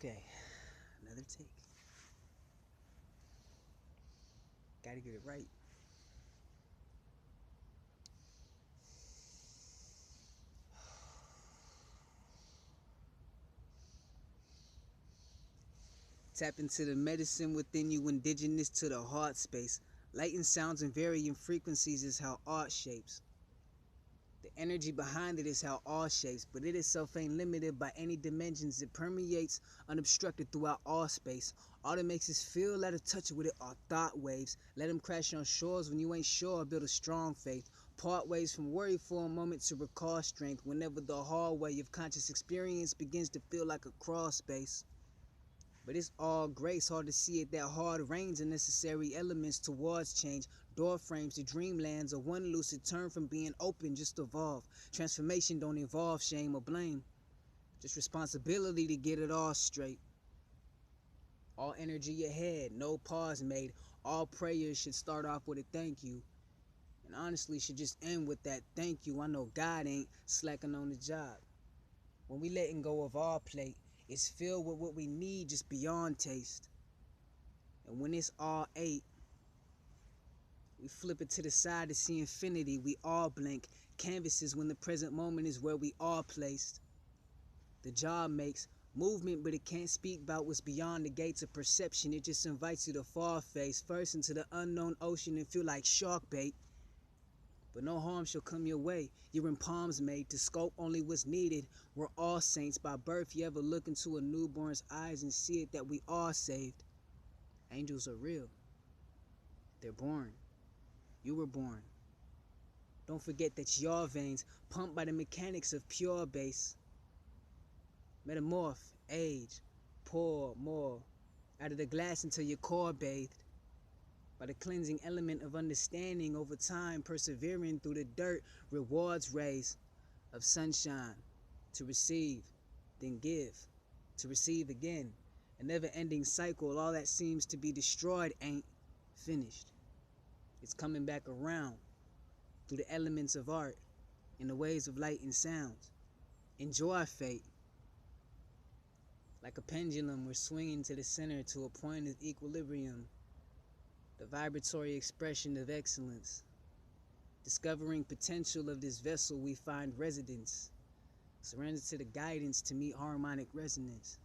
Okay, another take. Gotta get it right. Tap into the medicine within you, indigenous to the heart space. Light and sounds and varying frequencies is how art shapes. The energy behind it is how all shapes, but it itself ain't limited by any dimensions. It permeates unobstructed throughout all space. All that makes us feel out of touch with it are thought waves. Let them crash on shores when you ain't sure. Build a strong faith. Part ways from worry for a moment to recall strength. Whenever the hallway of conscious experience begins to feel like a crawl space. But it's all grace, hard to see it that hard rains are necessary elements towards change. Door frames to dreamlands or one lucid turn from being open, just evolve. Transformation don't involve shame or blame, just responsibility to get it all straight. All energy ahead, no pause made. All prayers should start off with a thank you, and honestly should just end with that thank you. I know God ain't slacking on the job. When we letting go of our plate, it's filled with what we need just beyond taste. And when it's all ate, we flip it to the side to see infinity. We all blank canvases when the present moment is where we are placed. The job makes movement, but it can't speak about what's beyond the gates of perception. It just invites you to fall face first into the unknown ocean and feel like shark bait. But no harm shall come your way. You're in palms made to scope only what's needed. We're all saints by birth. You ever look into a newborn's eyes and see it that we are saved? Angels are real. They're born. You were born. Don't forget that your veins, pumped by the mechanics of pure base, metamorph, age, pour more out of the glass until your core bathed by the cleansing element of understanding over time, persevering through the dirt, rewards rays of sunshine to receive, then give, to receive again. A never-ending cycle. All that seems to be destroyed ain't finished. It's coming back around through the elements of art in the ways of light and sounds. Enjoy fate. Like a pendulum, we're swinging to the center to a point of equilibrium. The vibratory expression of excellence. Discovering potential of this vessel, we find residence. Surrender to the guidance to meet harmonic resonance.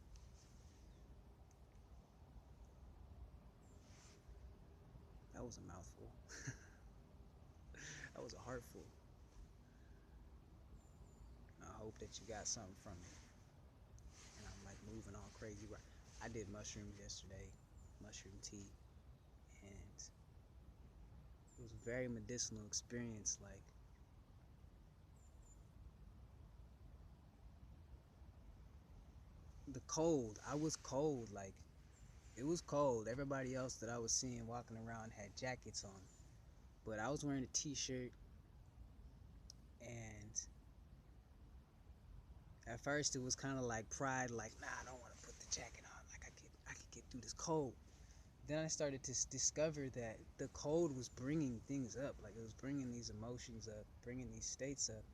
That was a mouthful. That was a heartful. I hope that you got something from it. And I'm like moving all crazy. I did mushrooms yesterday, mushroom tea, and it was a very medicinal experience. Like, the cold, I was cold. Like, it was cold. Everybody else that I was seeing walking around had jackets on, but I was wearing a t-shirt. And at first it was kind of like pride, like, nah, I don't want to put the jacket on, like I could get through this cold. Then I started to discover that the cold was bringing things up, like it was bringing these emotions up, bringing these states up.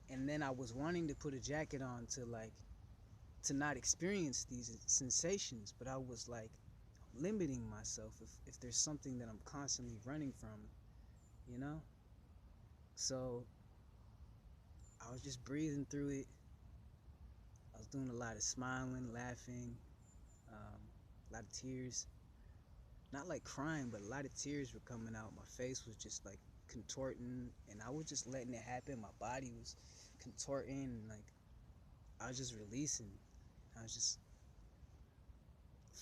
And then I was wanting to put a jacket on to not experience these sensations, but I was like limiting myself if there's something that I'm constantly running from, you know? So I was just breathing through it. I was doing a lot of smiling, laughing, a lot of tears. Not like crying, but a lot of tears were coming out. My face was just like contorting, and I was just letting it happen. My body was contorting, and like I was just releasing. I was just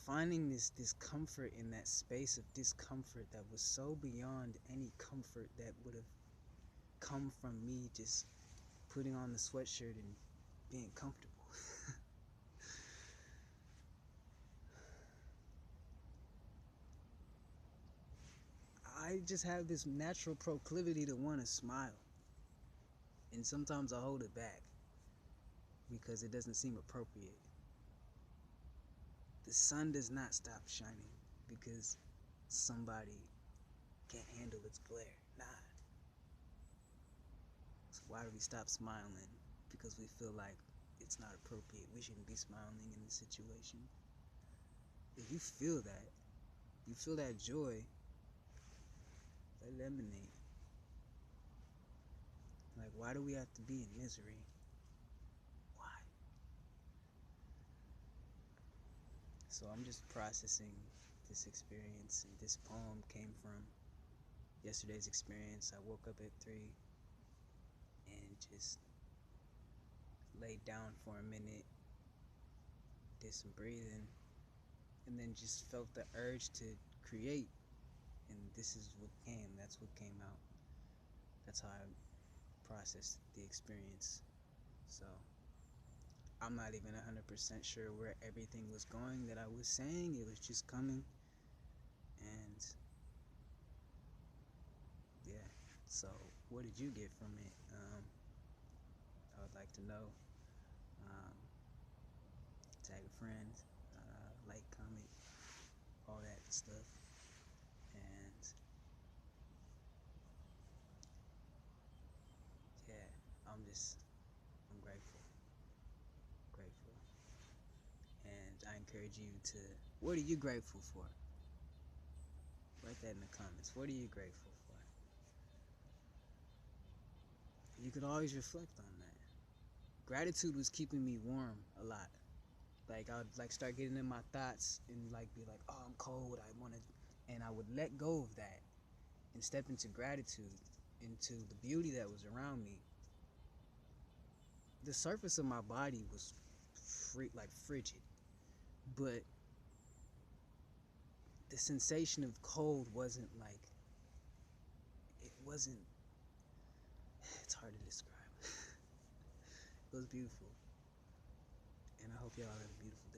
finding this comfort in that space of discomfort that was so beyond any comfort that would have come from me just putting on the sweatshirt and being comfortable. I just have this natural proclivity to want to smile, and sometimes I hold it back because it doesn't seem appropriate. The sun does not stop shining because somebody can't handle its glare. Nah. So why do we stop smiling? Because we feel like it's not appropriate. We shouldn't be smiling in this situation. If you feel that joy, let it emanate. Like, why do we have to be in misery? Why? So I'm just processing this experience, and this poem came from yesterday's experience. I woke up at 3 and just laid down for a minute, did some breathing, and then just felt the urge to create. And this is what came. That's what came out. That's how I processed the experience. So I'm not even 100% sure where everything was going that I was saying. It was just coming. And yeah, so what did you get from it? I would like to know. Tag a friend, like, comment, all that stuff. And yeah, I'm grateful. Grateful. And I encourage you to, what are you grateful for? Write that in the comments. What are you grateful for? You could always reflect on that. Gratitude was keeping me warm a lot. Like, I would like start getting in my thoughts and like be like, oh, I'm cold, I wanna, and I would let go of that and step into gratitude, into the beauty that was around me. The surface of my body was frigid, but the sensation of cold wasn't like, it wasn't, it's hard to describe. It was beautiful, and I hope y'all have a beautiful